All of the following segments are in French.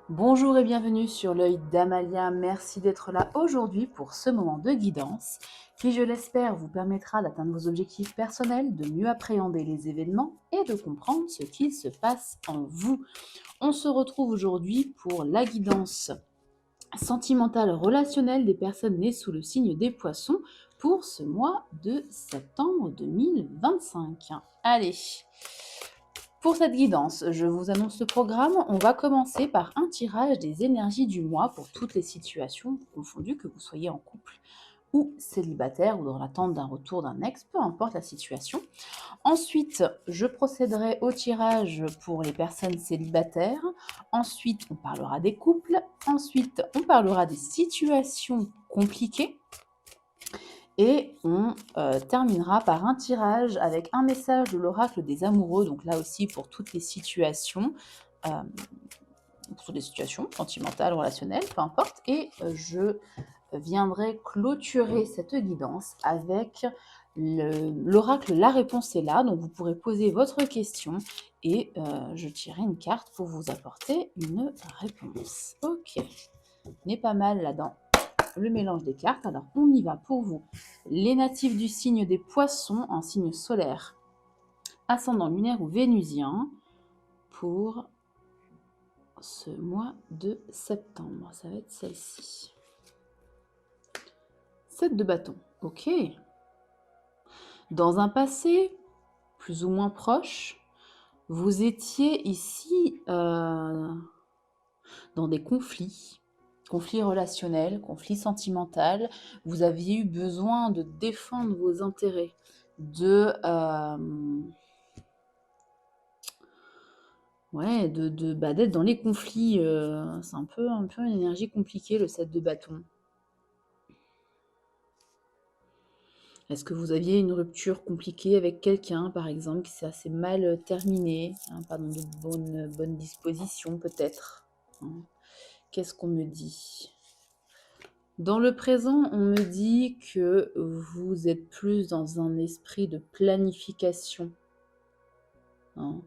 Bonjour et bienvenue sur l'œil d'Amalia. Merci d'être là aujourd'hui pour ce moment de guidance qui, je l'espère, vous permettra d'atteindre vos objectifs personnels, de mieux appréhender les événements et de comprendre ce qu'il se passe en vous. On se retrouve aujourd'hui pour la guidance sentimentale relationnelle des personnes nées sous le signe des poissons pour ce mois de septembre 2025. Allez, pour cette guidance, je vous annonce le programme. On va commencer par un tirage des énergies du mois pour toutes les situations confondues, que vous soyez en couple ou célibataire ou dans l'attente d'un retour d'un ex, peu importe la situation. Ensuite, je procéderai au tirage pour les personnes célibataires. Ensuite, on parlera des couples. Ensuite, on parlera des situations compliquées. Et on terminera par un tirage avec un message de l'oracle des amoureux, donc là aussi pour toutes les situations, sur des situations sentimentales, relationnelles, peu importe. Et je viendrai clôturer cette guidance avec l'oracle La réponse est là, donc vous pourrez poser votre question et je tirerai une carte pour vous apporter une réponse. Ok, on est pas mal là-dedans. Le mélange des cartes. Alors, on y va pour vous. Les natifs du signe des poissons en signe solaire, ascendant lunaire ou vénusien, pour ce mois de septembre. Ça va être celle-ci. 7 de bâton. Ok. Dans un passé plus ou moins proche, vous étiez ici dans des conflits relationnels, conflits sentimentaux. Vous aviez eu besoin de défendre vos intérêts, d'être dans les conflits. C'est un peu une énergie compliquée, le 7 de bâton. Est-ce que vous aviez une rupture compliquée avec quelqu'un, par exemple, qui s'est assez mal terminée, pas dans de bonnes dispositions peut-être, hein. Qu'est-ce qu'on me dit? Dans le présent, on me dit que vous êtes plus dans un esprit de planification, hein,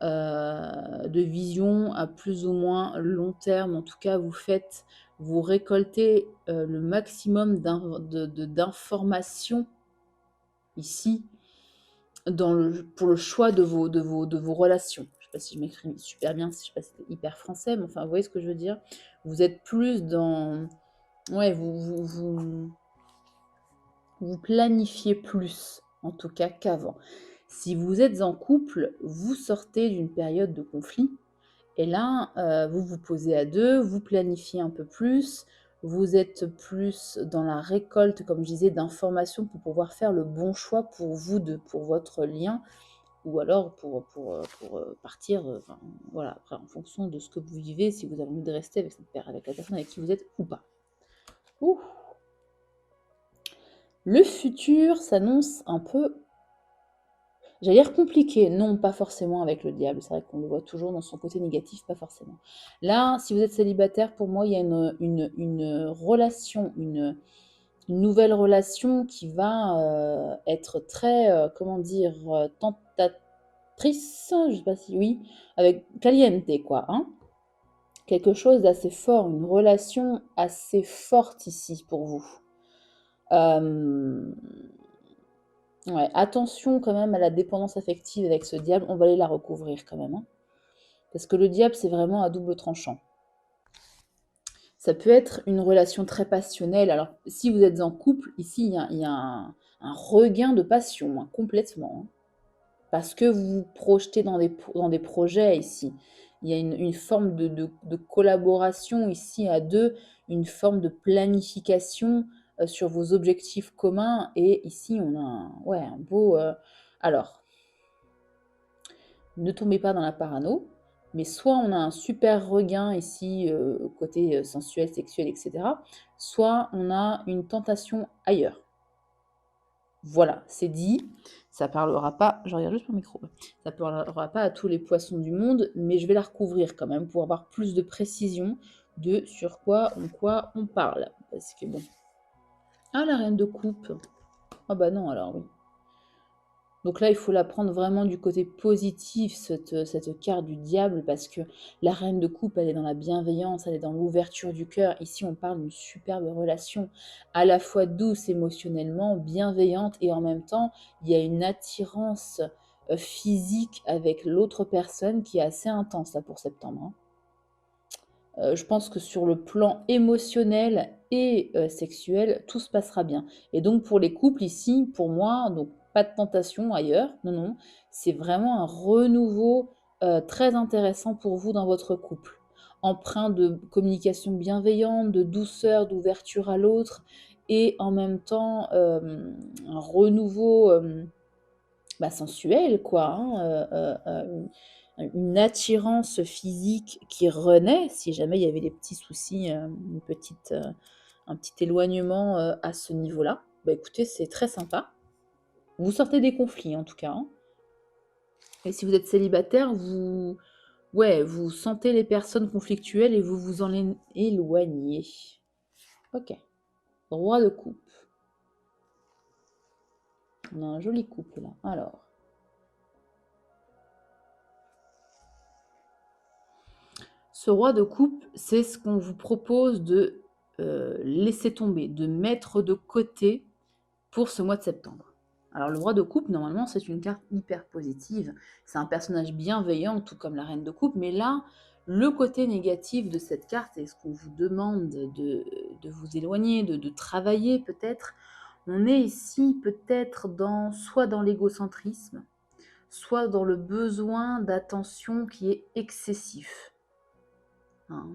de vision à plus ou moins long terme. En tout cas, vous récoltez le maximum d'informations ici pour le choix de vos relations. Je ne sais pas si je m'exprime super bien, je ne sais pas si c'est hyper français, mais enfin, vous voyez ce que je veux dire? Vous êtes plus dans... Ouais, vous planifiez plus, en tout cas, qu'avant. Si vous êtes en couple, vous sortez d'une période de conflit, et là, vous vous posez à deux, vous planifiez un peu plus, vous êtes plus dans la récolte, comme je disais, d'informations pour pouvoir faire le bon choix pour vous deux, pour votre lien, ou alors pour partir, voilà, après, en fonction de ce que vous vivez, si vous avez envie de rester avec la personne avec qui vous êtes ou pas. Ouh. Le futur s'annonce un peu, j'allais dire compliqué, non, pas forcément avec le diable, c'est vrai qu'on le voit toujours dans son côté négatif, pas forcément. Là, si vous êtes célibataire, pour moi, il y a une relation, une nouvelle relation qui va être très, comment dire, tentatrice, je sais pas si oui, avec caliente, quoi, hein. Quelque chose d'assez fort, une relation assez forte ici pour vous. Ouais, attention quand même à la dépendance affective avec ce diable, on va aller la recouvrir quand même, hein. Parce que le diable, c'est vraiment à double tranchant. Ça peut être une relation très passionnelle. Alors, si vous êtes en couple, ici, il y a un regain de passion, hein, complètement, hein. Parce que vous vous projetez dans des projets ici. Il y a une forme de collaboration ici à deux, une forme de planification sur vos objectifs communs. Et ici, on a un beau... alors, ne tombez pas dans la parano, mais soit on a un super regain ici, côté sensuel, sexuel, etc. Soit on a une tentation ailleurs. Voilà, c'est dit. Ça parlera pas, je regarde juste mon micro, ça parlera pas à tous les poissons du monde, mais je vais la recouvrir quand même pour avoir plus de précision de sur quoi on parle. Parce que bon. Ah, la reine de coupe. Ah bah non, alors oui. Donc là, il faut la prendre vraiment du côté positif, cette carte du diable, parce que la reine de coupe, elle est dans la bienveillance, elle est dans l'ouverture du cœur. Ici, on parle d'une superbe relation, à la fois douce émotionnellement, bienveillante, et en même temps, il y a une attirance physique avec l'autre personne qui est assez intense là pour septembre, hein. Je pense que sur le plan émotionnel et sexuel, tout se passera bien. Et donc pour les couples ici, pour moi, donc pas de tentation ailleurs, non, non, c'est vraiment un renouveau très intéressant pour vous dans votre couple, empreint de communication bienveillante, de douceur, d'ouverture à l'autre, et en même temps un renouveau sensuel, quoi, hein, une attirance physique qui renaît, si jamais il y avait des petits soucis, un petit éloignement à ce niveau-là. Bah écoutez, c'est très sympa. Vous sortez des conflits en tout cas, hein. Et si vous êtes célibataire, vous sentez les personnes conflictuelles et vous vous en éloignez. Ok. Roi de coupe. On a un joli couple là. Alors. Ce roi de coupe, c'est ce qu'on vous propose de laisser tomber, de mettre de côté pour ce mois de septembre. Alors le roi de coupe, normalement, c'est une carte hyper positive. C'est un personnage bienveillant, tout comme la reine de coupe. Mais là, le côté négatif de cette carte, et ce qu'on vous demande de vous éloigner, de travailler peut-être, on est ici peut-être soit dans l'égocentrisme, soit dans le besoin d'attention qui est excessif, hein.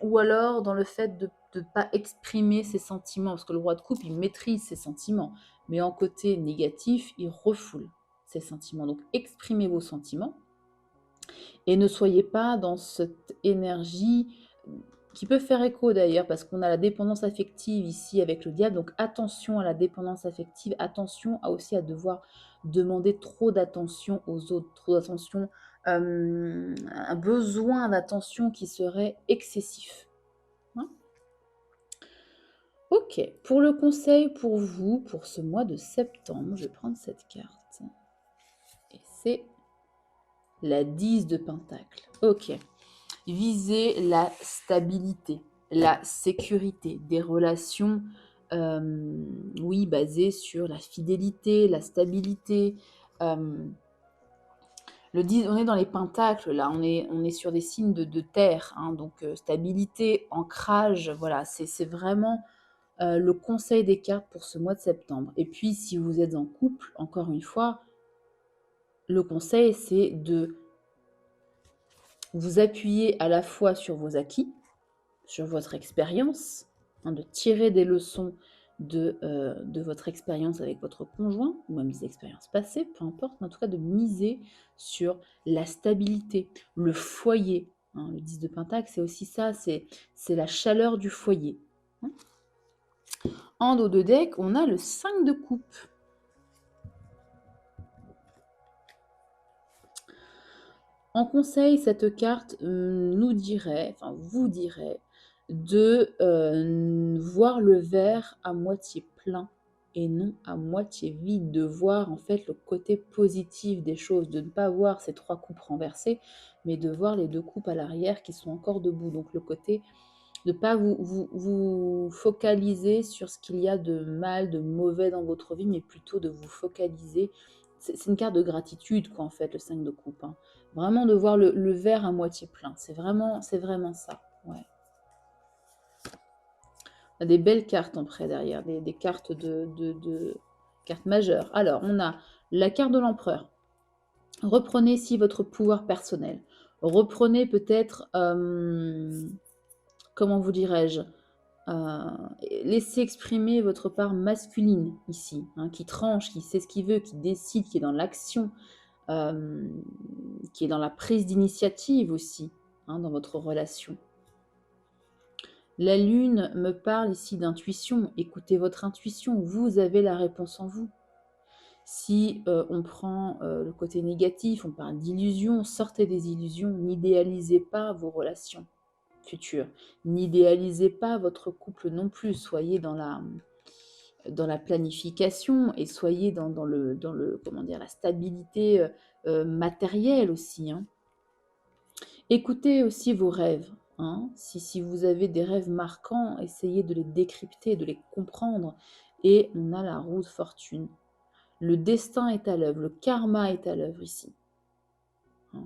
Ou alors dans le fait de ne pas exprimer ses sentiments, parce que le roi de coupe, il maîtrise ses sentiments, mais en côté négatif, il refoule ses sentiments. Donc exprimez vos sentiments et ne soyez pas dans cette énergie qui peut faire écho d'ailleurs, parce qu'on a la dépendance affective ici avec le diable, donc attention à la dépendance affective, attention aussi à devoir demander trop d'attention aux autres, trop d'attention, un besoin d'attention qui serait excessif, hein. Ok, pour le conseil pour vous, pour ce mois de septembre, je vais prendre cette carte, et c'est la 10 de Pentacle. Ok. Viser la stabilité, la sécurité, des relations, oui, basées sur la fidélité, la stabilité. On est dans les pentacles, là, on est sur des signes de terre, hein, donc stabilité, ancrage, voilà, c'est vraiment le conseil des cartes pour ce mois de septembre. Et puis, si vous êtes en couple, encore une fois, le conseil, c'est de vous appuyer à la fois sur vos acquis, sur votre expérience, hein, de tirer des leçons de votre expérience avec votre conjoint, ou même des expériences passées, peu importe, mais en tout cas de miser sur la stabilité, le foyer, hein. Le 10 de Pentacle, c'est aussi ça, c'est la chaleur du foyer, hein. En dos de deck, on a le 5 de coupe. En conseil, cette carte vous dirait de voir le verre à moitié plein et non à moitié vide, de voir en fait le côté positif des choses, de ne pas voir ces 3 coupes renversées, mais de voir les 2 coupes à l'arrière qui sont encore debout. Donc le côté de ne pas vous focaliser sur ce qu'il y a de mal, de mauvais dans votre vie, mais plutôt de vous focaliser. C'est une carte de gratitude, quoi, en fait, le 5 de coupe, hein. Vraiment de voir le verre à moitié plein. C'est vraiment ça. Ouais. On a des belles cartes en prêt derrière, des cartes cartes majeures. Alors, on a la carte de l'empereur. Reprenez ici votre pouvoir personnel. Reprenez peut-être, comment vous dirais-je, laissez exprimer votre part masculine ici, hein, qui tranche, qui sait ce qu'il veut, qui décide, qui est dans l'action, qui est dans la prise d'initiative aussi, hein, dans votre relation. La lune me parle ici d'intuition. Écoutez votre intuition, vous avez la réponse en vous. Si on prend le côté négatif, on parle d'illusions, sortez des illusions, n'idéalisez pas vos relations futures, n'idéalisez pas votre couple non plus, soyez dans dans la planification et soyez dans comment dire, la stabilité matérielle aussi, hein. Écoutez aussi vos rêves, hein. Si vous avez des rêves marquants, essayez de les décrypter, de les comprendre. Et on a la roue de fortune. Le destin est à l'œuvre, le karma est à l'œuvre ici, hein.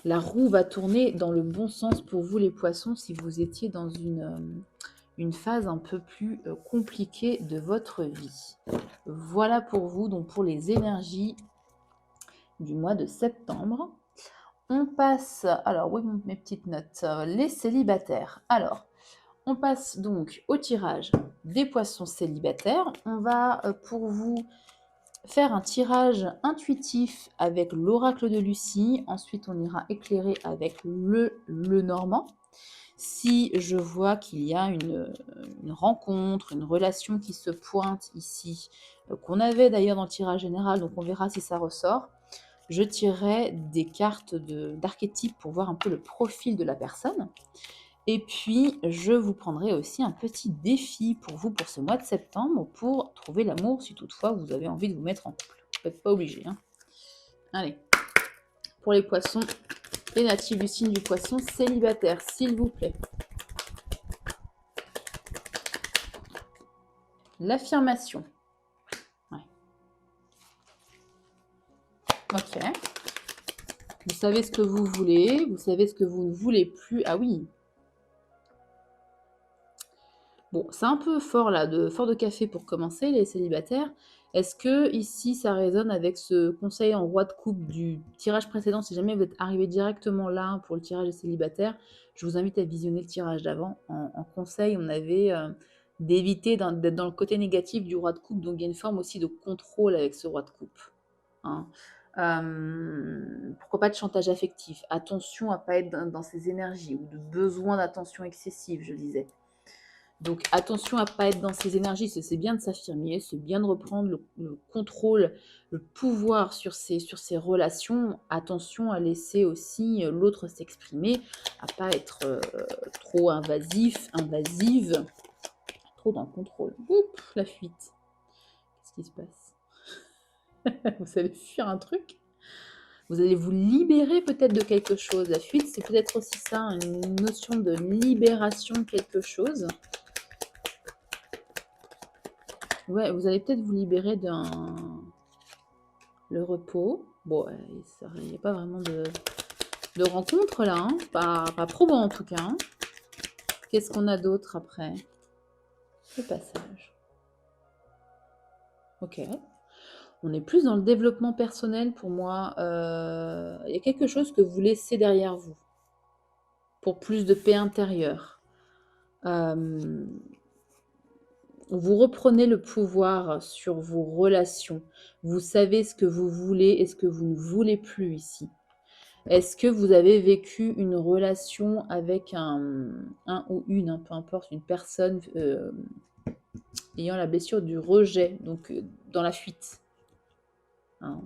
La roue va tourner dans le bon sens pour vous les poissons si vous étiez dans une phase un peu plus compliquée de votre vie. Voilà pour vous, donc pour les énergies du mois de septembre. On passe, alors oui, mes petites notes, les célibataires. Alors, on passe donc au tirage des poissons célibataires. On va pour vous faire un tirage intuitif avec l'oracle de Lucie. Ensuite, on ira éclairer avec le Normand. Si je vois qu'il y a une rencontre, une relation qui se pointe ici, qu'on avait d'ailleurs dans le tirage général, donc on verra si ça ressort, je tirerai des cartes d'archétypes pour voir un peu le profil de la personne. Et puis, je vous prendrai aussi un petit défi pour vous pour ce mois de septembre pour trouver l'amour si toutefois vous avez envie de vous mettre en couple. Vous n'êtes pas obligé, hein. Allez, pour les poissons, les natifs du signe du poisson célibataire, s'il vous plaît. L'affirmation. Ouais. Ok. Vous savez ce que vous voulez, vous savez ce que vous ne voulez plus. Ah oui. Bon, c'est un peu fort là, fort de café pour commencer, les célibataires. Est-ce que ici ça résonne avec ce conseil en roi de coupe du tirage précédent? Si jamais vous êtes arrivé directement là pour le tirage des célibataires, je vous invite à visionner le tirage d'avant. En conseil, on avait d'éviter d'être dans le côté négatif du roi de coupe, donc il y a une forme aussi de contrôle avec ce roi de coupe, hein. Pourquoi pas de chantage affectif? Attention à ne pas être dans ces énergies ou de besoin d'attention excessive, je disais. Donc attention à ne pas être dans ces énergies, c'est bien de s'affirmer, c'est bien de reprendre le contrôle, le pouvoir sur ces relations. Attention à laisser aussi l'autre s'exprimer, à ne pas être trop invasive, trop dans le contrôle. Oups, la fuite. Qu'est-ce qui se passe? Vous allez fuir un truc? Vous allez vous libérer peut-être de quelque chose. La fuite, c'est peut-être aussi ça, une notion de libération de quelque chose. Ouais, vous allez peut-être vous libérer le repos. Bon, il n'y a pas vraiment de rencontre là, hein. Pas probant en tout cas, hein. Qu'est-ce qu'on a d'autre après? Le passage. Ok. On est plus dans le développement personnel pour moi. Il y a quelque chose que vous laissez derrière vous pour plus de paix intérieure. Vous reprenez le pouvoir sur vos relations. Vous savez ce que vous voulez et ce que vous ne voulez plus ici. Est-ce que vous avez vécu une relation avec un ou une, hein, peu importe, une personne ayant la blessure du rejet, donc dans la fuite, hein,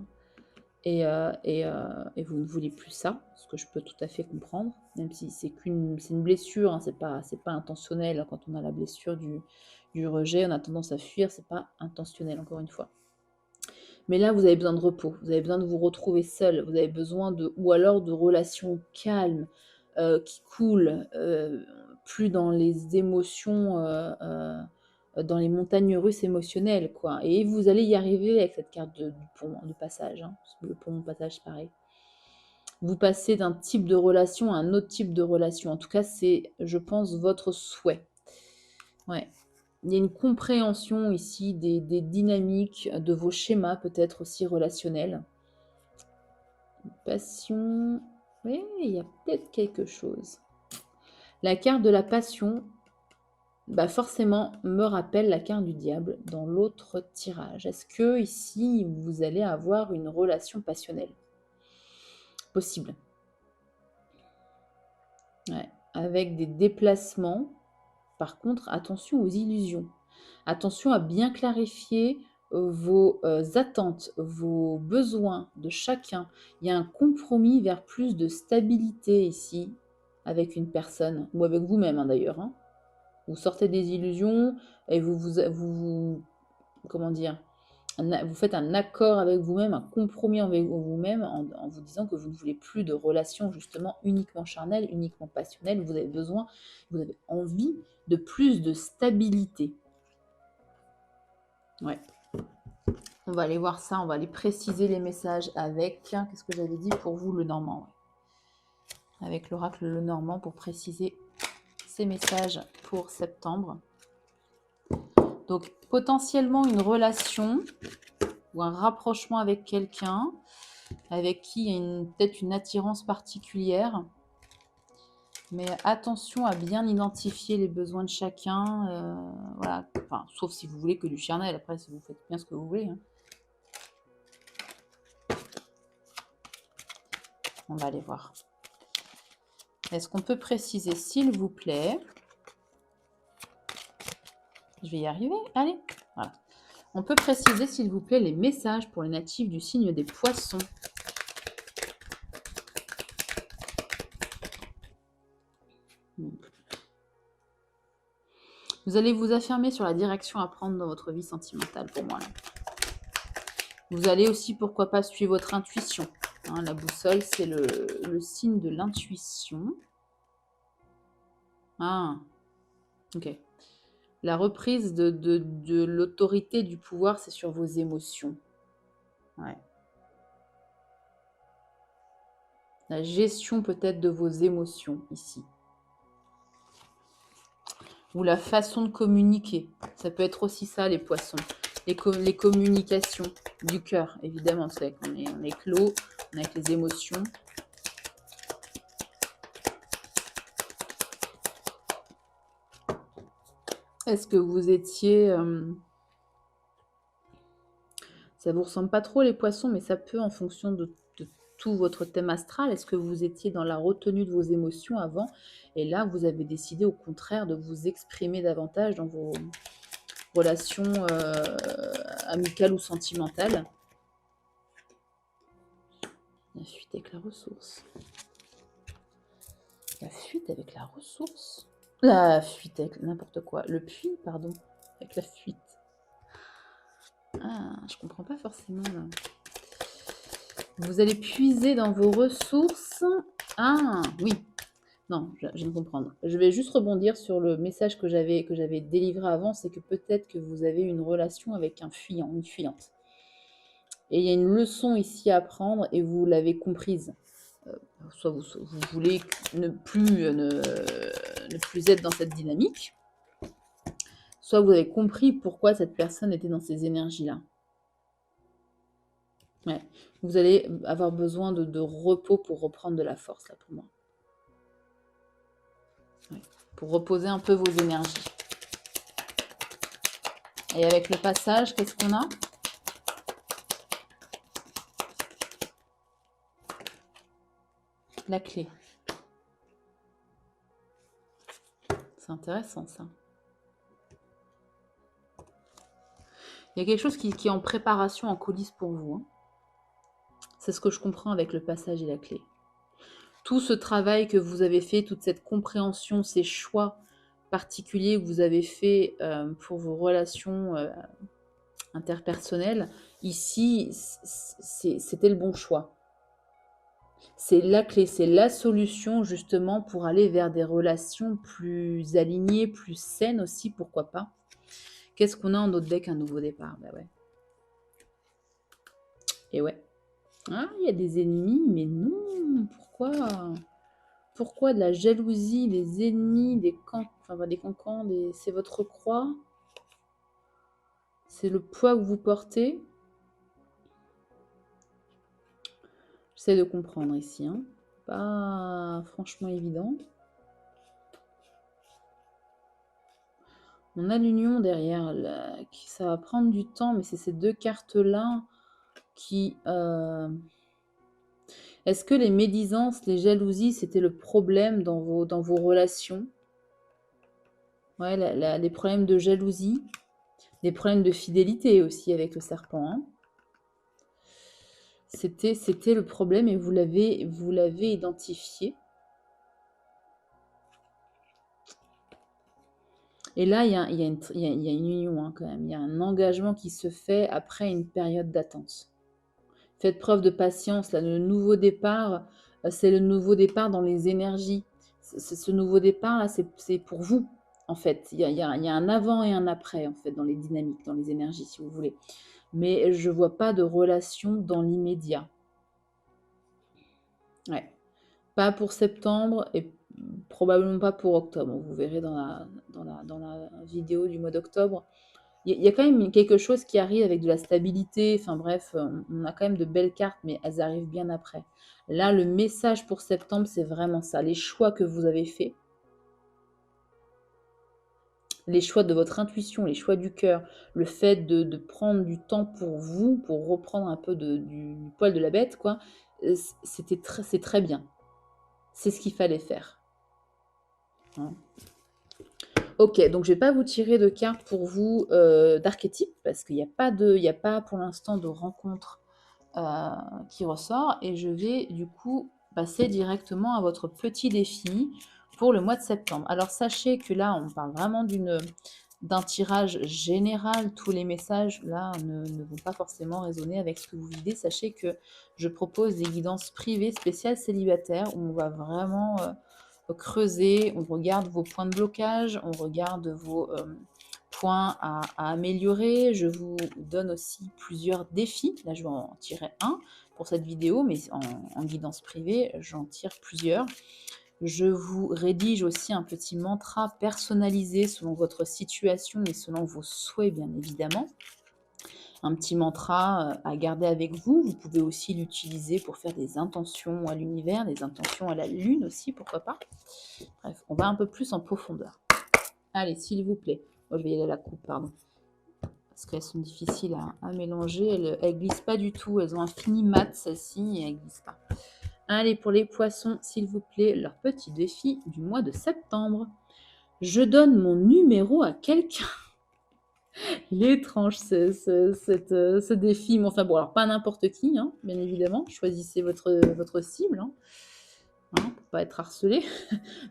et vous ne voulez plus ça, ce que je peux tout à fait comprendre, même si c'est une blessure, hein, c'est pas intentionnel, hein, quand on a la blessure du rejet, on a tendance à fuir, c'est pas intentionnel, encore une fois. Mais là, vous avez besoin de repos, vous avez besoin de vous retrouver seul, vous avez besoin ou alors de relations calmes, qui coulent, plus dans les émotions, dans les montagnes russes émotionnelles, quoi. Et vous allez y arriver avec cette carte du pont de passage, hein. Le pont de passage, pareil. Vous passez d'un type de relation à un autre type de relation. En tout cas, c'est, je pense, votre souhait. Ouais. Il y a une compréhension ici des dynamiques, de vos schémas peut-être aussi relationnels. Passion, oui, il y a peut-être quelque chose. La carte de la passion, bah forcément, me rappelle la carte du diable dans l'autre tirage. Est-ce que ici, vous allez avoir une relation passionnelle? Possible. Ouais. Avec des déplacements. Par contre, attention aux illusions. Attention à bien clarifier vos attentes, vos besoins de chacun. Il y a un compromis vers plus de stabilité ici avec une personne, ou avec vous-même, hein, d'ailleurs, hein. Vous sortez des illusions et comment dire, vous faites un accord avec vous-même, un compromis avec vous-même en vous disant que vous ne voulez plus de relations justement uniquement charnelles, uniquement passionnelles. Vous avez besoin, vous avez envie de plus de stabilité. Ouais. On va aller voir ça, on va aller préciser les messages avec, qu'est-ce que j'avais dit pour vous, le Normand. Ouais. Avec l'oracle Le Normand pour préciser ces messages pour septembre. Donc potentiellement une relation ou un rapprochement avec quelqu'un avec qui il y a peut-être une attirance particulière. Mais attention à bien identifier les besoins de chacun. Voilà. Enfin, sauf si vous voulez que du charnel. Après, si vous faites bien ce que vous voulez. Hein. On va aller voir. Est-ce qu'on peut préciser, s'il vous plaît? Je vais y arriver. Allez. Voilà. On peut préciser, s'il vous plaît, les messages pour les natifs du signe des poissons. Vous allez vous affirmer sur la direction à prendre dans votre vie sentimentale, pour moi. Là. Vous allez aussi, pourquoi pas, suivre votre intuition. Hein, la boussole, c'est le signe de l'intuition. Ah, ok. La reprise de l'autorité, du pouvoir, c'est sur vos émotions. Ouais. La gestion peut-être de vos émotions, ici. Ou la façon de communiquer. Ça peut être aussi ça, les poissons. Les communications du cœur, évidemment. C'est qu'on on est clos, on est avec les émotions. Est-ce que vous étiez... ça vous ressemble pas trop, les poissons, mais ça peut en fonction de tout votre thème astral. Est-ce que vous étiez dans la retenue de vos émotions avant et là, vous avez décidé au contraire de vous exprimer davantage dans vos relations amicales ou sentimentales? La fuite avec la ressource. La fuite avec la ressource. La fuite avec n'importe quoi. Le puits, pardon. Avec la fuite. Ah, je comprends pas forcément là. Vous allez puiser dans vos ressources. Ah, oui. Non, je viens de comprendre. Je vais juste rebondir sur le message que j'avais délivré avant, c'est que peut-être que vous avez une relation avec un fuyant, une fuyante. Et il y a une leçon ici à prendre et vous l'avez comprise. Soit vous voulez ne plus être dans cette dynamique, soit vous avez compris pourquoi cette personne était dans ces énergies-là. Ouais. Vous allez avoir besoin de repos pour reprendre de la force, là, pour moi. Ouais. Pour reposer un peu vos énergies. Et avec le passage, qu'est-ce qu'on a? La clé. C'est intéressant, ça. Il y a quelque chose qui est en préparation, en coulisses pour vous. Hein. C'est ce que je comprends avec le passage et la clé. Tout ce travail que vous avez fait, toute cette compréhension, ces choix particuliers que vous avez fait pour vos relations interpersonnelles, ici, c'était le bon choix. C'est la clé, c'est la solution justement pour aller vers des relations plus alignées, plus saines aussi, pourquoi pas. Qu'est-ce qu'on a en notre deck? Un nouveau départ, bah ouais. Et ouais. Ah, il y a des ennemis, mais non, pourquoi? Pourquoi de la jalousie, des ennemis, des cancans, c'est votre croix? C'est le poids que vous portez? J'essaie de comprendre ici, hein. Pas franchement évident. On a l'union derrière, là, ça va prendre du temps, mais c'est ces deux cartes-là qui... Est-ce que les médisances, les jalousies, c'était le problème dans vos relations? Ouais, les problèmes de jalousie, des problèmes de fidélité aussi avec le serpent. Hein. C'était le problème et vous l'avez identifié. Et là, il y a une union hein, quand même. Il y a un engagement qui se fait après une période d'attente. Faites preuve de patience. Là, le nouveau départ, c'est le nouveau départ dans les énergies. Ce nouveau départ, là, c'est pour vous, en fait. Il y a un avant et un après, en fait, dans les dynamiques, dans les énergies, si vous voulez. Mais je ne vois pas de relation dans l'immédiat. Ouais. Pas pour septembre et probablement pas pour octobre. Vous verrez dans la vidéo du mois d'octobre. Il y a quand même quelque chose qui arrive avec de la stabilité. Enfin bref, on a quand même de belles cartes, mais elles arrivent bien après. Là, le message pour septembre, c'est vraiment ça. Les choix que vous avez faits, les choix de votre intuition, les choix du cœur, le fait de prendre du temps pour vous, pour reprendre un peu du poil de la bête, quoi, c'est très bien. C'est ce qu'il fallait faire. Hein. Ok, donc je ne vais pas vous tirer de cartes pour vous d'archétype, parce qu'il n'y a pas pour l'instant de rencontre qui ressort. Et je vais du coup passer directement à votre petit défi pour le mois de septembre. Alors sachez que là, on parle vraiment d'un tirage général. Tous les messages là ne vont pas forcément résonner avec ce que vous vivez. Sachez que je propose des guidances privées spéciales célibataires où on va vraiment creuser, on regarde vos points de blocage, on regarde vos points à améliorer. Je vous donne aussi plusieurs défis. Là, je vais en tirer un pour cette vidéo, mais en guidance privée, j'en tire plusieurs. Je vous rédige aussi un petit mantra personnalisé selon votre situation et selon vos souhaits, bien évidemment. Un petit mantra à garder avec vous. Vous pouvez aussi l'utiliser pour faire des intentions à l'univers, des intentions à la lune aussi, pourquoi pas. Bref, on va un peu plus en profondeur. Allez, s'il vous plaît. Oh, je vais y aller à la coupe, pardon. Parce qu'elles sont difficiles à mélanger. Elles ne glissent pas du tout. Elles ont un fini mat, celles-ci, et elles ne glissent pas. Allez, pour les poissons, s'il vous plaît, leur petit défi du mois de septembre. Je donne mon numéro à quelqu'un. Il est étrange ce défi. Mais enfin bon, alors pas n'importe qui, hein, bien évidemment. Choisissez votre cible. Hein. Pour pas être harcelé.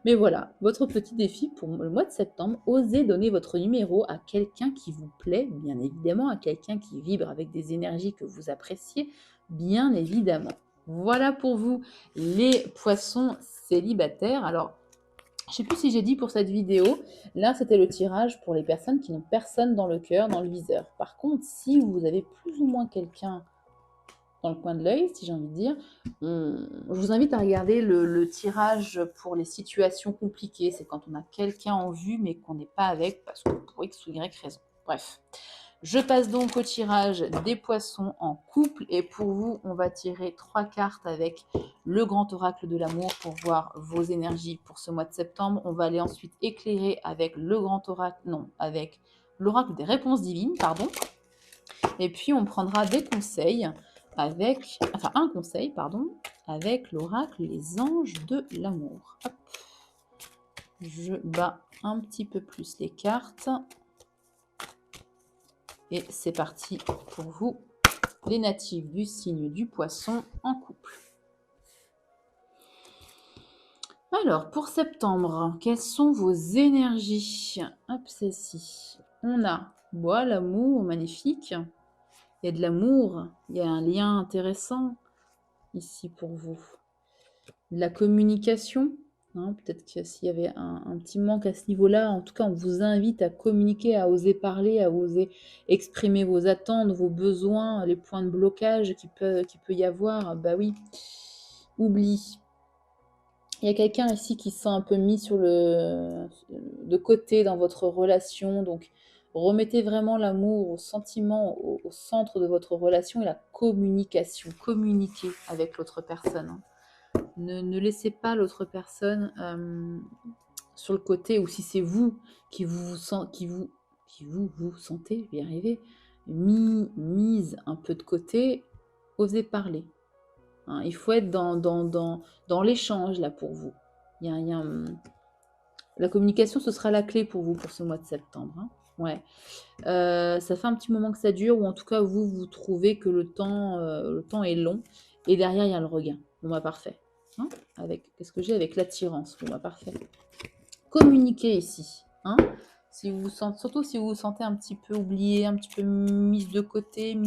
Mais voilà, votre petit défi pour le mois de septembre, osez donner votre numéro à quelqu'un qui vous plaît, bien évidemment, à quelqu'un qui vibre avec des énergies que vous appréciez, bien évidemment. Voilà pour vous les poissons célibataires. Alors, je ne sais plus si j'ai dit pour cette vidéo, là c'était le tirage pour les personnes qui n'ont personne dans le cœur, dans le viseur. Par contre, si vous avez plus ou moins quelqu'un dans le coin de l'œil, si j'ai envie de dire. Je vous invite à regarder le tirage pour les situations compliquées. C'est quand on a quelqu'un en vue, mais qu'on n'est pas avec, parce que pour X ou Y raison. Bref. Je passe donc au tirage des poissons en couple. Et pour vous, on va tirer 3 cartes avec le grand oracle de l'amour pour voir vos énergies pour ce mois de septembre. On va aller ensuite éclairer avec le grand oracle, non, avec l'oracle des réponses divines, pardon. Et puis, on prendra des conseils avec, enfin un conseil, pardon, avec l'oracle Les Anges de l'amour. Hop. Je bats un petit peu plus les cartes. Et c'est parti pour vous, les natifs du signe du poisson en couple. Alors, pour septembre, quelles sont vos énergies? Hop, celle-ci. On a l'amour, magnifique. Il y a de l'amour, il y a un lien intéressant ici pour vous. De la communication, hein, peut-être que s'il y avait un petit manque à ce niveau-là, en tout cas, on vous invite à communiquer, à oser parler, à oser exprimer vos attentes, vos besoins, les points de blocage qu'il peut y avoir. Bah oui, oublie. Il y a quelqu'un ici qui se sent un peu mis de côté dans votre relation, donc remettez vraiment l'amour, au sentiment, au centre de votre relation et la communication. Communiquez avec l'autre personne. Hein. Ne laissez pas l'autre personne sur le côté, ou si c'est vous qui vous sentez, je vais y arriver, mise un peu de côté, osez parler. Hein, il faut être dans l'échange là pour vous. La communication, ce sera la clé pour vous pour ce mois de septembre. Hein. Ouais. Ça fait un petit moment que ça dure, ou en tout cas vous trouvez que le temps est long, et derrière il y a le regain. Bon bah parfait. Hein, qu'est-ce que j'ai avec l'attirance? Bon bah parfait. Communiquer ici. Hein, Si vous vous sentez, surtout si vous vous sentez un petit peu oublié, un petit peu mis de côté,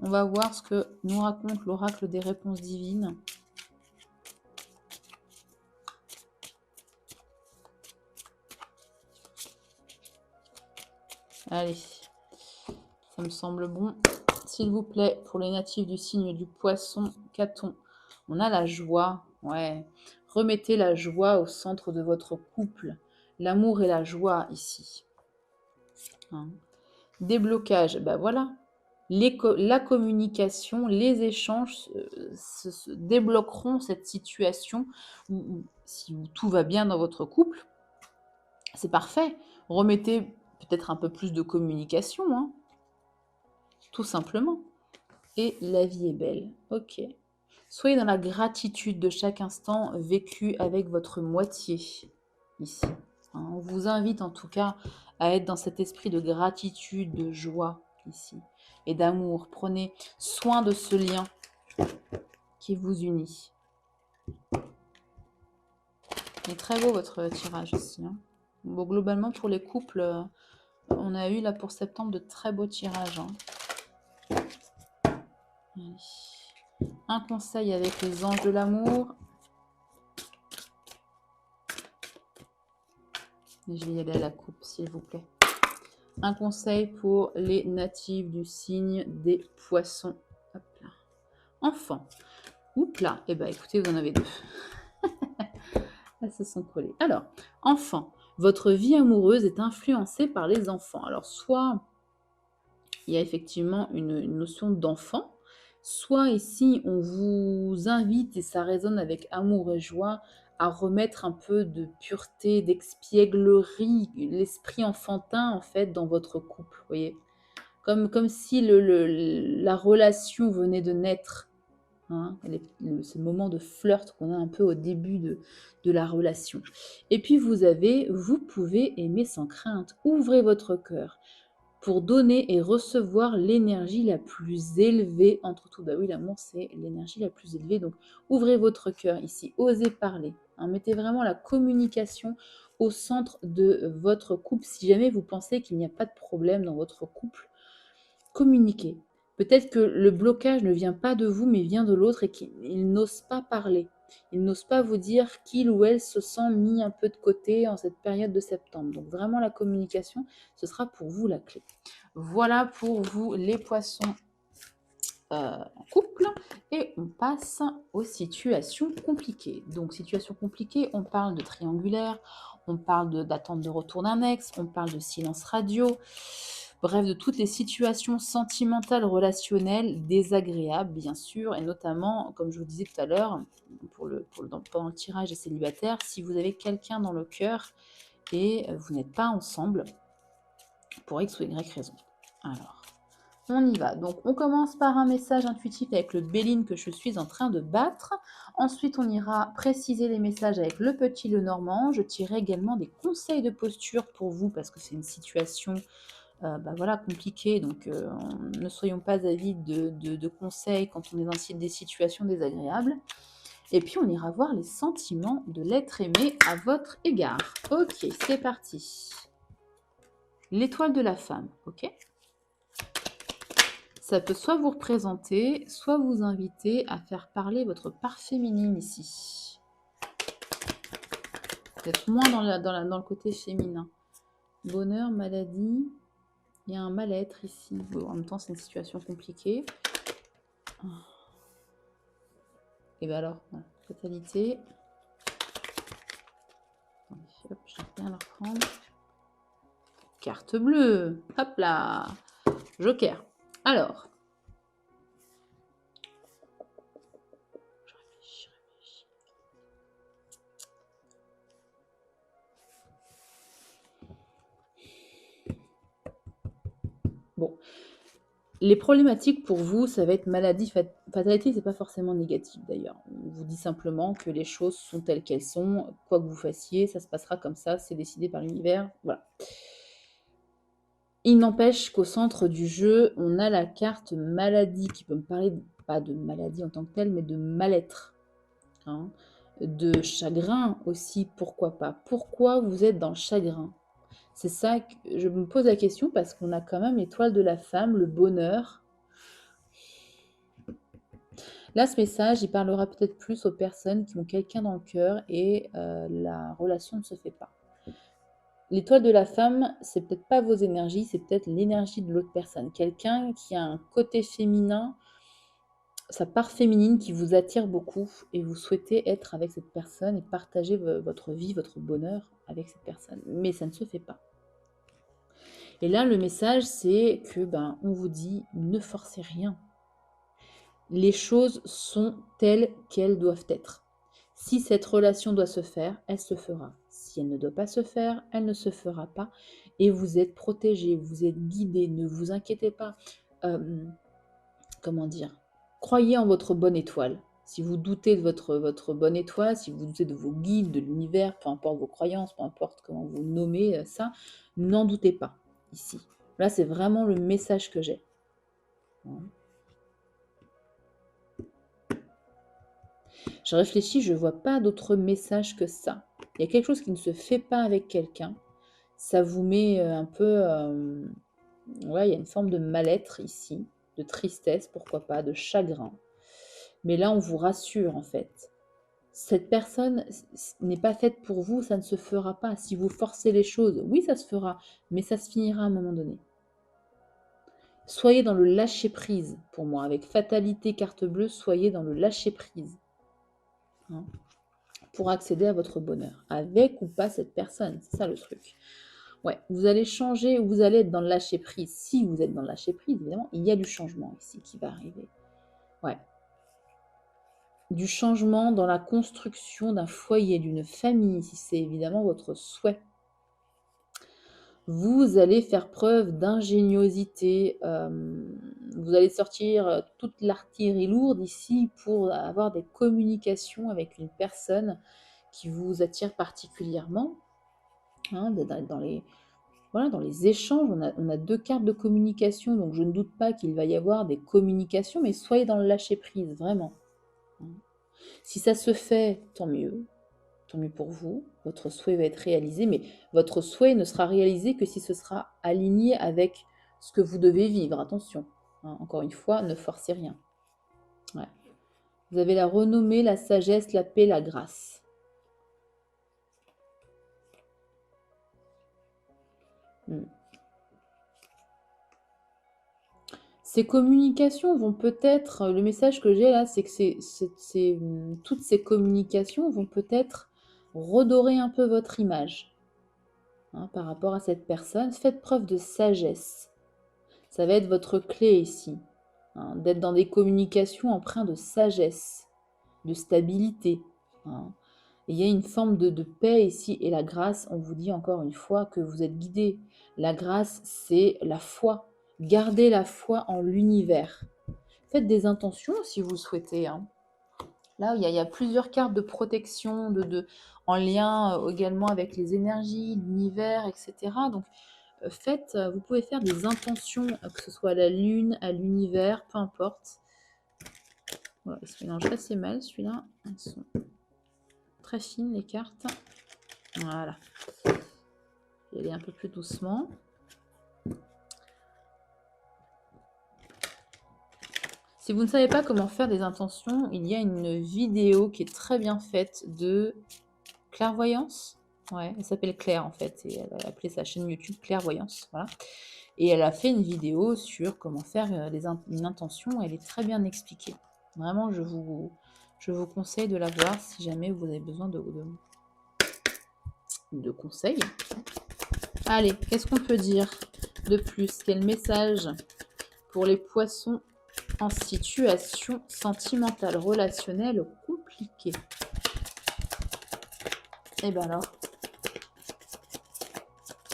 on va voir ce que nous raconte l'oracle des réponses divines. Allez, ça me semble bon. S'il vous plaît, pour les natifs du signe du poisson, qu'a-t-on? On a la joie, ouais. Remettez la joie au centre de votre couple. L'amour et la joie ici. Hein. Déblocage, ben voilà. La communication, les échanges se débloqueront cette situation où si tout va bien dans votre couple, c'est parfait. Remettez peut-être un peu plus de communication, hein, tout simplement. Et la vie est belle. Ok. Soyez dans la gratitude de chaque instant vécu avec votre moitié ici. Hein, on vous invite en tout cas à être dans cet esprit de gratitude, de joie ici et d'amour. Prenez soin de ce lien qui vous unit. Il est très beau votre tirage aussi. Hein. Bon, globalement, pour les couples, on a eu là pour septembre de très beaux tirages. Hein. Allez. Un conseil avec les anges de l'amour. Je vais y aller à la coupe, s'il vous plaît. Un conseil pour les natifs du signe des poissons. Hop là. Enfant. Oups là. Eh bien, écoutez, vous en avez deux. Elles se sont collées. Alors, enfant. Votre vie amoureuse est influencée par les enfants. Alors, soit il y a effectivement une notion d'enfant, soit ici, on vous invite, et ça résonne avec amour et joie, à remettre un peu de pureté, d'expièglerie, l'esprit enfantin, en fait, dans votre couple, vous voyez. Comme si la relation venait de naître. Hein, ce moment de flirt qu'on a un peu au début de la relation. Et puis vous pouvez aimer sans crainte. Ouvrez votre cœur pour donner et recevoir l'énergie la plus élevée entre tout. Bah oui, l'amour, c'est l'énergie la plus élevée. Donc, ouvrez votre cœur ici. Osez parler. Hein, mettez vraiment la communication au centre de votre couple. Si jamais vous pensez qu'il n'y a pas de problème dans votre couple, communiquez. Peut-être que le blocage ne vient pas de vous, mais vient de l'autre et qu'il n'ose pas parler. Il n'ose pas vous dire qu'il ou elle se sent mis un peu de côté en cette période de septembre. Donc vraiment la communication, ce sera pour vous la clé. Voilà pour vous les poissons en couple. Et on passe aux situations compliquées. Donc situation compliquée, on parle de triangulaire, on parle d'attente de retour d'un ex, on parle de silence radio. Bref, de toutes les situations sentimentales, relationnelles, désagréables, bien sûr, et notamment, comme je vous disais tout à l'heure, pendant le tirage des célibataires, si vous avez quelqu'un dans le cœur et vous n'êtes pas ensemble, pour X ou Y raison. Alors, on y va. Donc, on commence par un message intuitif avec le Béline que je suis en train de battre. Ensuite, on ira préciser les messages avec le petit Lenormand. Je tirerai également des conseils de posture pour vous parce que c'est une situation voilà, compliqué, donc ne soyons pas avides de conseils quand on est dans des situations désagréables. Et puis on ira voir les sentiments de l'être aimé à votre égard. Ok, c'est parti. L'étoile de la femme, ok. Ça peut soit vous représenter, soit vous inviter à faire parler votre part féminine ici. Peut-être moins dans le côté féminin. Bonheur, maladie... Il y a un mal-être ici. Bon, en même temps, c'est une situation compliquée. Et bien alors, voilà. Fatalité. Hop, je vais bien la reprendre. Carte bleue. Hop là. Joker. Alors. Je réfléchis. Bon. Les problématiques pour vous, ça va être maladie, fatalité, c'est pas forcément négatif d'ailleurs. On vous dit simplement que les choses sont telles qu'elles sont, quoi que vous fassiez, ça se passera comme ça, c'est décidé par l'univers, voilà. Il n'empêche qu'au centre du jeu, on a la carte maladie qui peut me parler, pas de maladie en tant que telle, mais de mal-être. Hein. de chagrin aussi, pourquoi pas? Pourquoi vous êtes dans le chagrin? C'est ça que je me pose la question parce qu'on a quand même l'étoile de la femme, le bonheur. Là, ce message, il parlera peut-être plus aux personnes qui ont quelqu'un dans le cœur et la relation ne se fait pas. L'étoile de la femme, c'est peut-être pas vos énergies, c'est peut-être l'énergie de l'autre personne. Quelqu'un qui a un côté féminin, sa part féminine qui vous attire beaucoup et vous souhaitez être avec cette personne et partager votre vie, votre bonheur avec cette personne. Mais ça ne se fait pas. Et là, le message, c'est que on vous dit ne forcez rien. Les choses sont telles qu'elles doivent être. Si cette relation doit se faire, elle se fera. Si elle ne doit pas se faire, elle ne se fera pas. Et vous êtes protégé, vous êtes guidé, ne vous inquiétez pas. Comment dire? Croyez en votre bonne étoile. Si vous doutez de votre bonne étoile, si vous doutez de vos guides, de l'univers, peu importe vos croyances, peu importe comment vous nommez ça, n'en doutez pas ici. Là, c'est vraiment le message que j'ai. Je réfléchis, je ne vois pas d'autre message que ça. Il y a quelque chose qui ne se fait pas avec quelqu'un. Ça vous met un peu... ouais, il y a une forme de mal-être ici, de tristesse, pourquoi pas, de chagrin. Mais là, on vous rassure en fait. Cette personne n'est pas faite pour vous, ça ne se fera pas. Si vous forcez les choses, oui, ça se fera, mais ça se finira à un moment donné. Soyez dans le lâcher-prise, pour moi. Avec fatalité, carte bleue, soyez dans le lâcher-prise. Hein, pour accéder à votre bonheur. Avec ou pas cette personne, c'est ça le truc. Ouais, vous allez changer, vous allez être dans le lâcher-prise. Si vous êtes dans le lâcher-prise, évidemment, il y a du changement ici qui va arriver. Ouais. Du changement dans la construction d'un foyer, d'une famille, si c'est évidemment votre souhait. Vous allez faire preuve d'ingéniosité, vous allez sortir toute l'artillerie lourde ici pour avoir des communications avec une personne qui vous attire particulièrement. Hein, dans les échanges, on a 2 cartes de communication, donc je ne doute pas qu'il va y avoir des communications, mais soyez dans le lâcher-prise, vraiment. Si ça se fait, tant mieux pour vous, votre souhait va être réalisé, mais votre souhait ne sera réalisé que si ce sera aligné avec ce que vous devez vivre, attention. Hein, encore une fois, ne forcez rien. Ouais. Vous avez la renommée, la sagesse, la paix, la grâce. Ces communications vont peut-être, le message que j'ai là, c'est que toutes ces communications vont peut-être redorer un peu votre image par rapport à cette personne. Faites preuve de sagesse. Ça va être votre clé ici, d'être dans des communications empreintes de sagesse, de stabilité. Il y a une forme de paix ici et la grâce, on vous dit encore une fois que vous êtes guidé. La grâce, c'est la foi. Gardez la foi en l'univers. Faites des intentions si vous le souhaitez. Là, il y a plusieurs cartes de protection en lien également avec les énergies, l'univers, etc. Donc, vous pouvez faire des intentions, que ce soit à la lune, à l'univers, peu importe. Voilà, il se mélange assez mal celui-là. Elles sont très fines les cartes. Voilà. Je vais aller un peu plus doucement. Si vous ne savez pas comment faire des intentions, il y a une vidéo qui est très bien faite de clairvoyance. Ouais, elle s'appelle Claire en fait, et elle a appelé sa chaîne YouTube Clairvoyance. Voilà. Et elle a fait une vidéo sur comment faire une intention. Elle est très bien expliquée. Vraiment, je vous conseille de la voir si jamais vous avez besoin de conseils. Allez, qu'est-ce qu'on peut dire de plus? Quel message pour les poissons en situation sentimentale, relationnelle compliquée? Eh ben alors,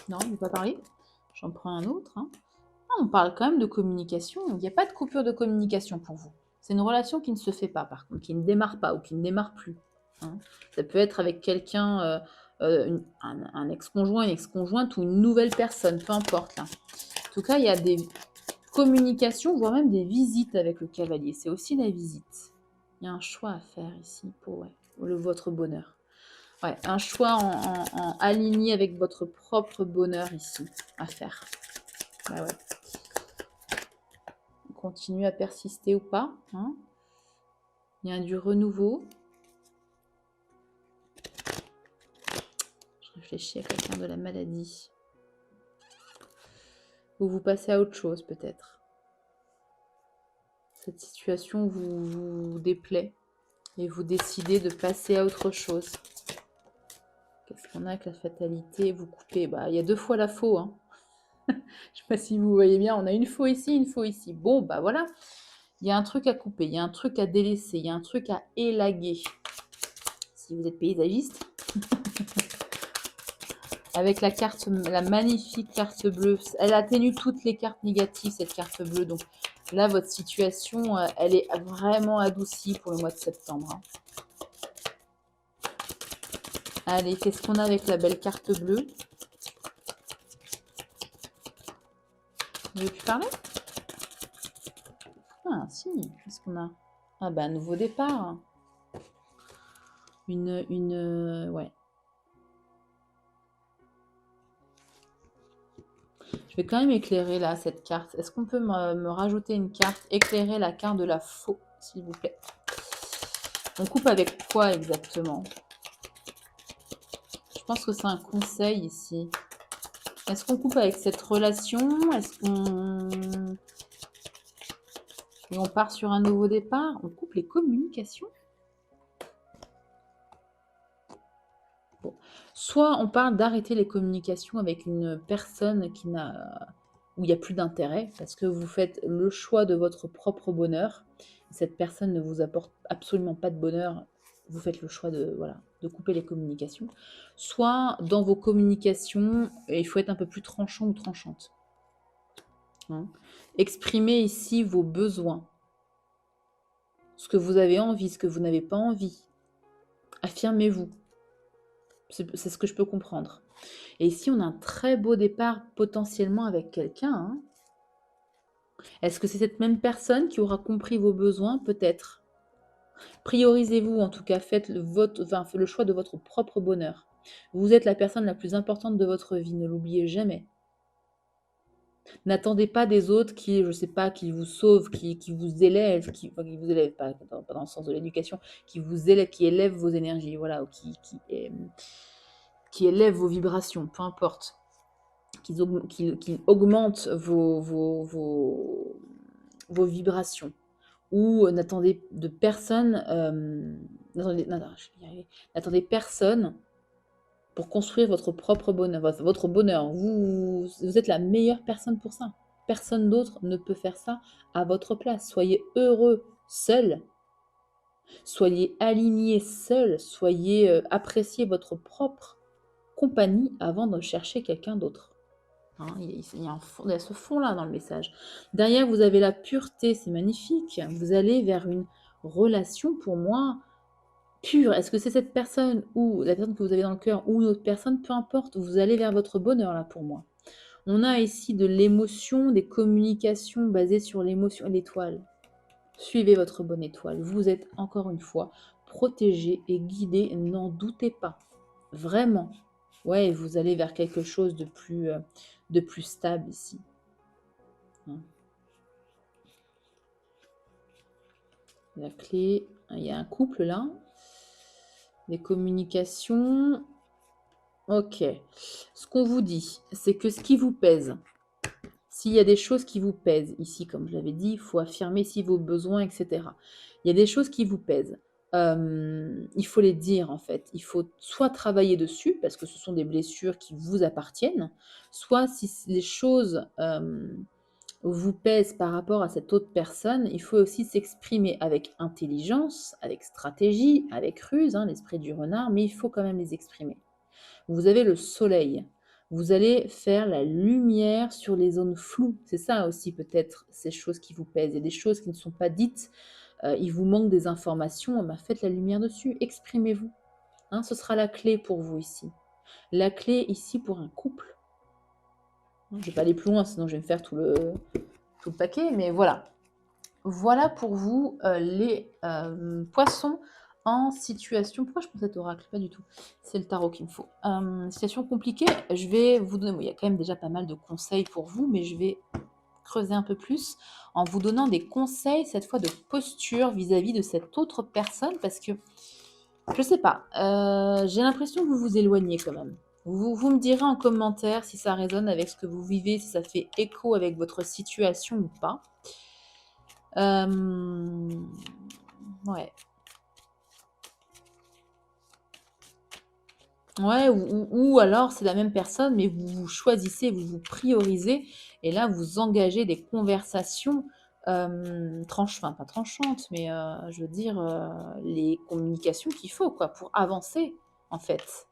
non, il ne veut pas parler. J'en prends un autre. On parle quand même de communication. Il n'y a pas de coupure de communication pour vous. C'est une relation qui ne se fait pas, par contre, qui ne démarre pas ou qui ne démarre plus. Ça peut être avec quelqu'un, un ex-conjoint, une ex-conjointe ou une nouvelle personne, peu importe. Là. En tout cas, il y a des communications, voire même des visites avec le cavalier. C'est aussi la visite. Il y a un choix à faire ici pour votre bonheur. Ouais, un choix aligné avec votre propre bonheur ici à faire. Ouais, ouais. On continue à persister ou pas, hein. Il y a du renouveau. Je réfléchis à quelqu'un de la maladie. Ou vous passez à autre chose peut-être. Cette situation vous déplaît et vous décidez de passer à autre chose. Qu'est-ce qu'on a avec la fatalité? Vous coupez. Bah, il y a 2 fois la faux, hein. Je ne sais pas si vous voyez bien, on a une faux ici, une faux ici. Bon, bah voilà. Il y a un truc à couper, il y a un truc à délaisser, il y a un truc à élaguer. Si vous êtes paysagiste. Avec la carte, la magnifique carte bleue. Elle atténue toutes les cartes négatives, cette carte bleue. Donc là, votre situation, elle est vraiment adoucie pour le mois de septembre, hein. Allez, qu'est-ce qu'on a avec la belle carte bleue? Vous avez pu parler? Ah, si. Qu'est-ce qu'on a? Ah, bah, un nouveau départ. Ouais. Je vais quand même éclairer là cette carte. Est-ce qu'on peut me rajouter une carte? Éclairer la carte de la faux, s'il vous plaît. On coupe avec quoi exactement? Je pense que c'est un conseil ici. Est-ce qu'on coupe avec cette relation? Est-ce qu'on... Et on part sur un nouveau départ? On coupe les communications? Bon. Soit on parle d'arrêter les communications avec une personne qui n'a... où il n'y a plus d'intérêt, parce que vous faites le choix de votre propre bonheur. Cette personne ne vous apporte absolument pas de bonheur. Vous faites le choix de, voilà, de couper les communications. Soit dans vos communications, il faut être un peu plus tranchant ou tranchante. Hein. Exprimez ici vos besoins. Ce que vous avez envie, ce que vous n'avez pas envie. Affirmez-vous. C'est ce que je peux comprendre. Et ici, on a un très beau départ potentiellement avec quelqu'un. Hein. Est-ce que c'est cette même personne qui aura compris vos besoins? Peut-être. Priorisez-vous, en tout cas, faites le choix de votre propre bonheur. Vous êtes la personne la plus importante de votre vie, ne l'oubliez jamais. N'attendez pas des autres qui, je ne sais pas, qui vous sauvent, qui vous élèvent, qui vous élèvent, pas dans le sens de l'éducation, qui vous élèvent, qui élèvent vos énergies, voilà, ou qui élèvent vos vibrations, peu importe, qui augmentent vos vibrations. Ou n'attendez de personne, n'attendez personne pour construire votre propre bonheur, votre bonheur. Vous êtes la meilleure personne pour ça. Personne d'autre ne peut faire ça à votre place. Soyez heureux seul. Soyez aligné seul. Soyez appréciez votre propre compagnie avant de chercher quelqu'un d'autre. Hein, il y a ce fond-là dans le message. Derrière, vous avez la pureté, c'est magnifique. Vous allez vers une relation, pour moi, pure. Est-ce que c'est cette personne ou la personne que vous avez dans le cœur ou une autre personne? Peu importe, vous allez vers votre bonheur, là, pour moi. On a ici de l'émotion, des communications basées sur l'émotion et l'étoile. Suivez votre bonne étoile. Vous êtes, encore une fois, protégé et guidé, n'en doutez pas. Vraiment. Ouais, vous allez vers quelque chose de plus stable ici. Hein. La clé, il y a un couple là. Des communications. Ok. Ce qu'on vous dit, c'est que ce qui vous pèse, s'il y a des choses qui vous pèsent, ici, comme je l'avais dit, il faut affirmer si vos besoins, etc. Il y a des choses qui vous pèsent. Il faut les dire, en fait. Il faut soit travailler dessus, parce que ce sont des blessures qui vous appartiennent, soit si les choses vous pèsent par rapport à cette autre personne, il faut aussi s'exprimer avec intelligence, avec stratégie, avec ruse, hein, l'esprit du renard, mais il faut quand même les exprimer. Vous avez le soleil. Vous allez faire la lumière sur les zones floues. C'est ça aussi peut-être ces choses qui vous pèsent. Il y a des choses qui ne sont pas dites. Il vous manque des informations. Faites la lumière dessus. Exprimez-vous. Hein, ce sera la clé pour vous ici. La clé ici pour un couple. Je ne vais pas aller plus loin, sinon je vais me faire tout le paquet. Mais voilà. Voilà pour vous les poissons en situation... Pourquoi je prends cet oracle? Pas du tout. C'est le tarot qu'il me faut. Situation compliquée, je vais vous donner... Bon, il y a quand même déjà pas mal de conseils pour vous, mais je vais creuser un peu plus en vous donnant des conseils, cette fois de posture vis-à-vis de cette autre personne, parce que, je sais pas, j'ai l'impression que vous vous éloignez quand même. Vous me direz en commentaire si ça résonne avec ce que vous vivez, si ça fait écho avec votre situation ou pas. Ouais. Ouais, ou alors c'est la même personne, mais vous choisissez, vous priorisez, et là vous engagez des conversations enfin pas tranchantes, mais je veux dire les communications qu'il faut quoi pour avancer en fait.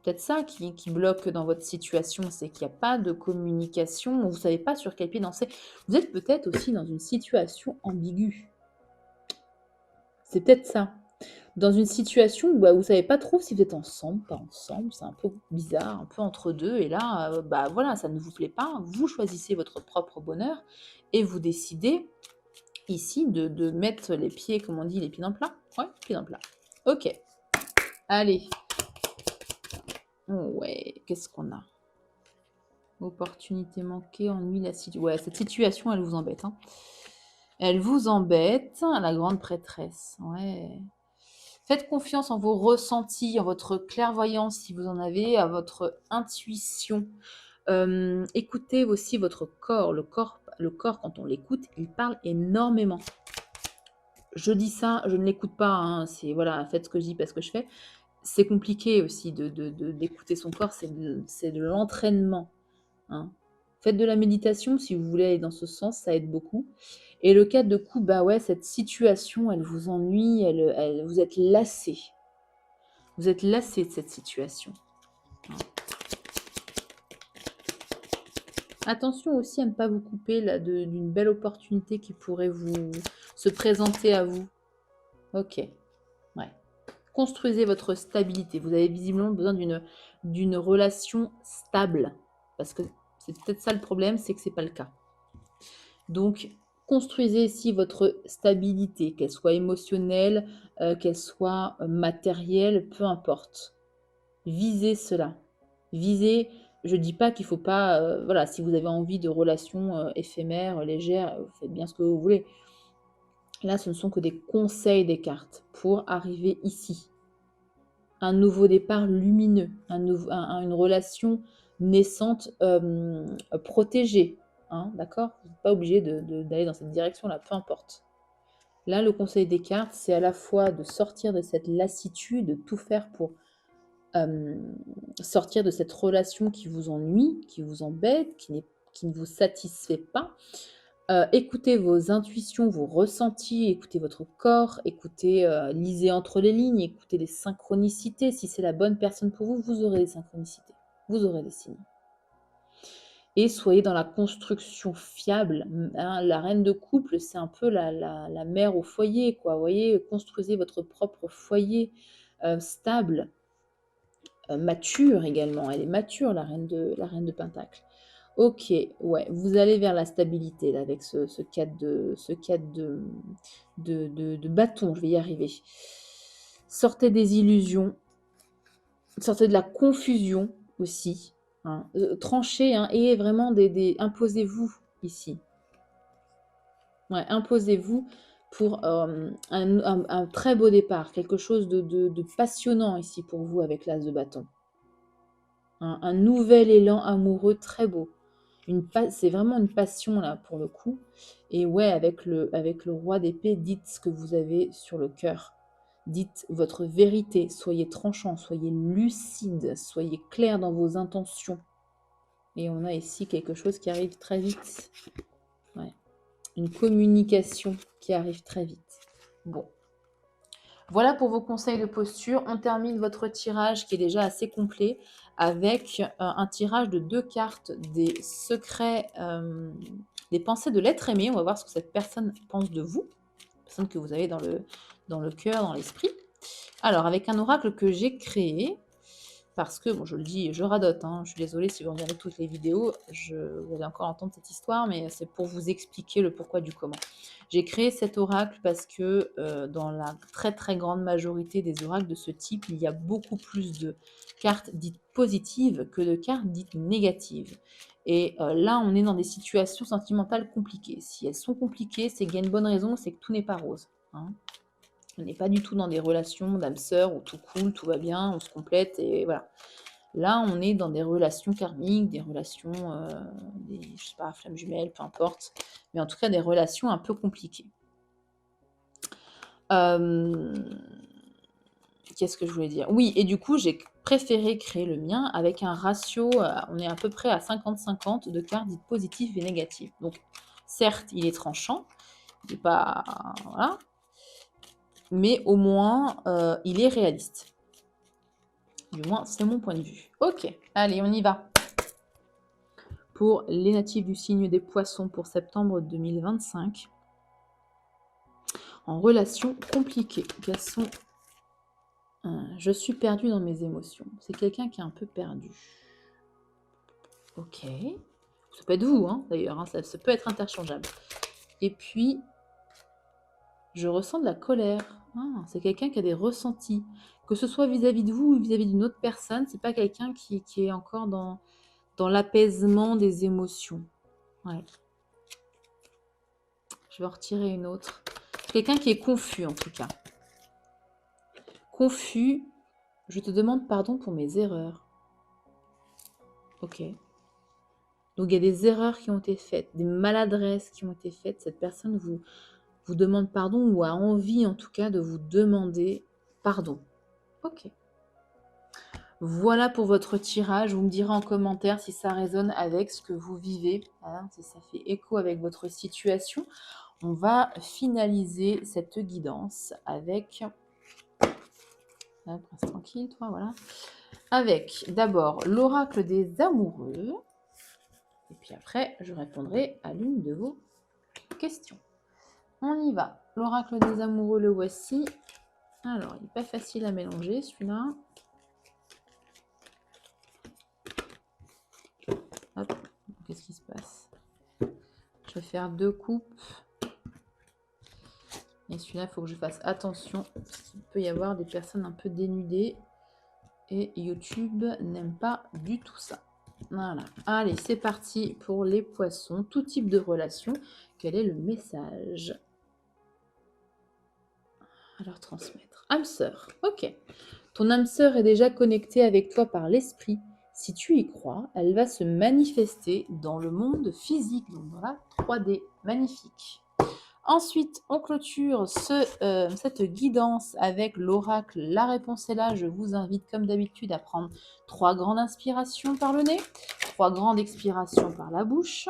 Peut-être ça qui bloque dans votre situation, c'est qu'il n'y a pas de communication, vous ne savez pas sur quel pied danser. Vous êtes peut-être aussi dans une situation ambiguë. C'est peut-être ça. Dans une situation où vous ne savez pas trop si vous êtes ensemble, pas ensemble, c'est un peu bizarre, un peu entre deux, et là, voilà, ça ne vous plaît pas, vous choisissez votre propre bonheur, et vous décidez ici de mettre les pieds, comme on dit, les pieds dans le plat. Ouais, pieds dans le plat. Ok. Allez. Ouais, qu'est-ce qu'on a? Opportunité manquée, ennui, la situation. Ouais, cette situation, elle vous embête. Hein. Elle vous embête, la grande prêtresse. Ouais. Faites confiance en vos ressentis, en votre clairvoyance si vous en avez, à votre intuition. Écoutez aussi votre corps. Le corps, quand on l'écoute, il parle énormément. Je dis ça, je ne l'écoute pas. Hein, c'est voilà, faites ce que je dis, pas ce que je fais. C'est compliqué aussi d'écouter son corps. C'est de l'entraînement. Hein. Faites de la méditation si vous voulez aller dans ce sens, ça aide beaucoup. Et le cas de coup, cette situation, elle vous ennuie, vous êtes lassé. Vous êtes lassé de cette situation. Attention aussi à ne pas vous couper d'une belle opportunité qui pourrait se présenter à vous. Ok. Ouais. Construisez votre stabilité. Vous avez visiblement besoin d'une relation stable. Parce que c'est peut-être ça le problème, c'est que ce n'est pas le cas. Donc, construisez ici votre stabilité, qu'elle soit émotionnelle, qu'elle soit matérielle, peu importe. Visez cela. Visez, je ne dis pas qu'il ne faut pas, voilà, si vous avez envie de relations éphémères, légères, vous faites bien ce que vous voulez. Là, ce ne sont que des conseils des cartes pour arriver ici. Un nouveau départ lumineux, une relation naissante protégée. Hein, d'accord? Vous n'êtes pas obligé d'aller dans cette direction-là, peu importe. Là, le conseil des cartes, c'est à la fois de sortir de cette lassitude, de tout faire pour sortir de cette relation qui vous ennuie, qui vous embête, qui ne vous satisfait pas. Écoutez vos intuitions, vos ressentis, écoutez votre corps, lisez entre les lignes, écoutez les synchronicités. Si c'est la bonne personne pour vous, vous aurez des synchronicités, vous aurez des signes. Et soyez dans la construction fiable. Hein, la reine de couple, c'est un peu la mère au foyer, quoi. Vous voyez, construisez votre propre foyer stable, mature également. Elle est mature, la reine de Pentacle. Ok, ouais, vous allez vers la stabilité là, avec ce 4 de bâton, je vais y arriver. Sortez des illusions, sortez de la confusion aussi. Hein. Tranchez, hein, et vraiment imposez-vous ici. Ouais, imposez-vous pour un très beau départ, quelque chose de passionnant ici pour vous avec l'as de bâton. Un nouvel élan amoureux très beau. C'est vraiment une passion là pour le coup. Et ouais, avec le roi d'épée, dites ce que vous avez sur le cœur. Dites votre vérité, soyez tranchant, soyez lucide, soyez clair dans vos intentions. Et on a ici quelque chose qui arrive très vite. Ouais. Une communication qui arrive très vite. Bon. Voilà pour vos conseils de posture. On termine votre tirage qui est déjà assez complet avec un tirage de 2 cartes des secrets, des pensées de l'être aimé. On va voir ce que cette personne pense de vous, personne que vous avez dans le cœur, dans l'esprit. Alors, avec un oracle que j'ai créé, parce que, bon, je le dis, je radote, hein, je suis désolée si vous regardez toutes les vidéos, vous allez encore entendre cette histoire, mais c'est pour vous expliquer le pourquoi du comment. J'ai créé cet oracle parce que dans la très très grande majorité des oracles de ce type, il y a beaucoup plus de cartes dites positives que de cartes dites négatives. Et là, on est dans des situations sentimentales compliquées. Si elles sont compliquées, c'est qu'il y a une bonne raison, c'est que tout n'est pas rose, hein. On n'est pas du tout dans des relations d'âme sœur où tout coule, tout va bien, on se complète et voilà. Là, on est dans des relations karmiques, des relations, je sais pas, flammes jumelles, peu importe, mais en tout cas des relations un peu compliquées. Qu'est-ce que je voulais dire? Oui, et du coup, j'ai préféré créer le mien avec un ratio, on est à peu près à 50-50 de cartes dites positives et négatives. Donc, certes, il est tranchant, il n'est pas, voilà, mais au moins, il est réaliste. Du moins, c'est mon point de vue. Ok, allez, on y va. Pour les natifs du signe des poissons pour septembre 2025. En relation compliquée. Quelles sont... je suis perdue dans mes émotions. C'est quelqu'un qui est un peu perdu. Ok. Ça peut être vous, hein, d'ailleurs. Hein, ça peut être interchangeable. Et puis, je ressens de la colère. Ah, c'est quelqu'un qui a des ressentis. Que ce soit vis-à-vis de vous ou vis-à-vis d'une autre personne, c'est pas quelqu'un qui est encore dans l'apaisement des émotions. Ouais. Je vais en retirer une autre. Quelqu'un qui est confus, en tout cas. Confus, je te demande pardon pour mes erreurs. Ok. Donc, il y a des erreurs qui ont été faites, des maladresses qui ont été faites. Cette personne vous demande pardon ou a envie, en tout cas, de vous demander pardon. Ok. Voilà pour votre tirage. Vous me direz en commentaire si ça résonne avec ce que vous vivez, hein, si ça fait écho avec votre situation. On va finaliser cette guidance avec... Hop, reste tranquille, toi, voilà. Avec d'abord l'oracle des amoureux. Et puis après, je répondrai à l'une de vos questions. On y va. L'oracle des amoureux, le voici. Alors, il n'est pas facile à mélanger, celui-là. Hop, qu'est-ce qui se passe? Je vais faire 2 coupes. Et celui-là, il faut que je fasse attention, parce qu'il peut y avoir des personnes un peu dénudées. Et YouTube n'aime pas du tout ça. Voilà. Allez, c'est parti pour les poissons, tout type de relation. Quel est le message à leur transmettre? Âme sœur, ok. Ton âme sœur est déjà connectée avec toi par l'esprit. Si tu y crois, elle va se manifester dans le monde physique, donc dans la 3D. Magnifique. Ensuite, on clôture cette guidance avec l'oracle. La réponse est là. Je vous invite, comme d'habitude, à prendre 3 grandes inspirations par le nez, 3 grandes expirations par la bouche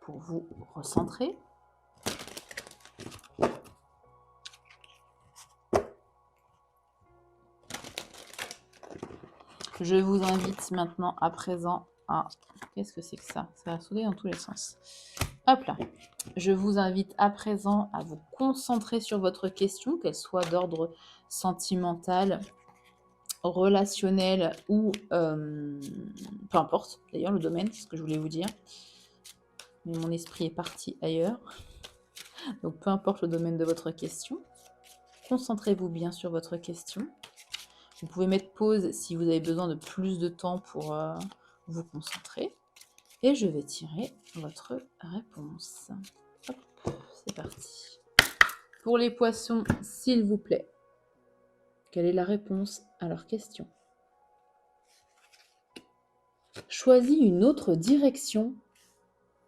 pour vous recentrer. Je vous invite maintenant à présent à... Qu'est-ce que c'est que ça? Ça va sauter dans tous les sens. Hop là. Je vous invite à présent à vous concentrer sur votre question, qu'elle soit d'ordre sentimental, relationnel ou peu importe, d'ailleurs le domaine, c'est ce que je voulais vous dire. Mais mon esprit est parti ailleurs. Donc peu importe le domaine de votre question, concentrez-vous bien sur votre question. Vous pouvez mettre pause si vous avez besoin de plus de temps pour vous concentrer. Et je vais tirer votre réponse. Hop, c'est parti. Pour les poissons, s'il vous plaît, quelle est la réponse à leur question? Choisis une autre direction.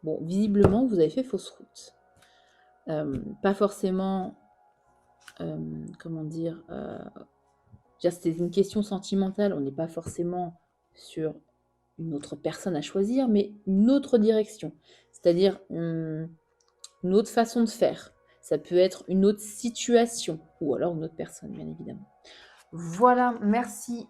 Bon, visiblement, vous avez fait fausse route. Pas forcément, comment dire, c'est une question sentimentale, on n'est pas forcément sur une autre personne à choisir, mais une autre direction. C'est-à-dire une autre façon de faire. Ça peut être une autre situation, ou alors une autre personne, bien évidemment. Voilà, merci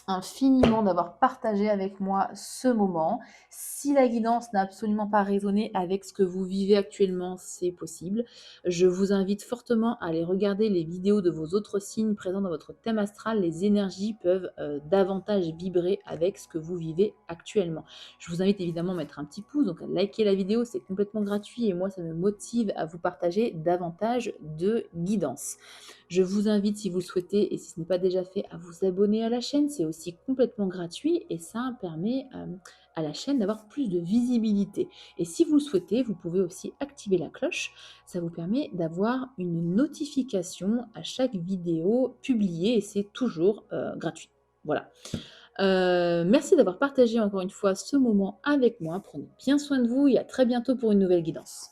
infiniment d'avoir partagé avec moi ce moment. Si la guidance n'a absolument pas résonné avec ce que vous vivez actuellement, c'est possible. Je vous invite fortement à aller regarder les vidéos de vos autres signes présents dans votre thème astral. Les énergies peuvent davantage vibrer avec ce que vous vivez actuellement. Je vous invite évidemment à mettre un petit pouce, donc à liker la vidéo, c'est complètement gratuit et moi ça me motive à vous partager davantage de guidance. Je vous invite, si vous le souhaitez et si ce n'est pas déjà fait, à vous abonner à la chaîne. C'est aussi complètement gratuit et ça permet à la chaîne d'avoir plus de visibilité. Et si vous le souhaitez, vous pouvez aussi activer la cloche. Ça vous permet d'avoir une notification à chaque vidéo publiée et c'est toujours gratuit. Voilà. Merci d'avoir partagé encore une fois ce moment avec moi. Prenez bien soin de vous et à très bientôt pour une nouvelle guidance.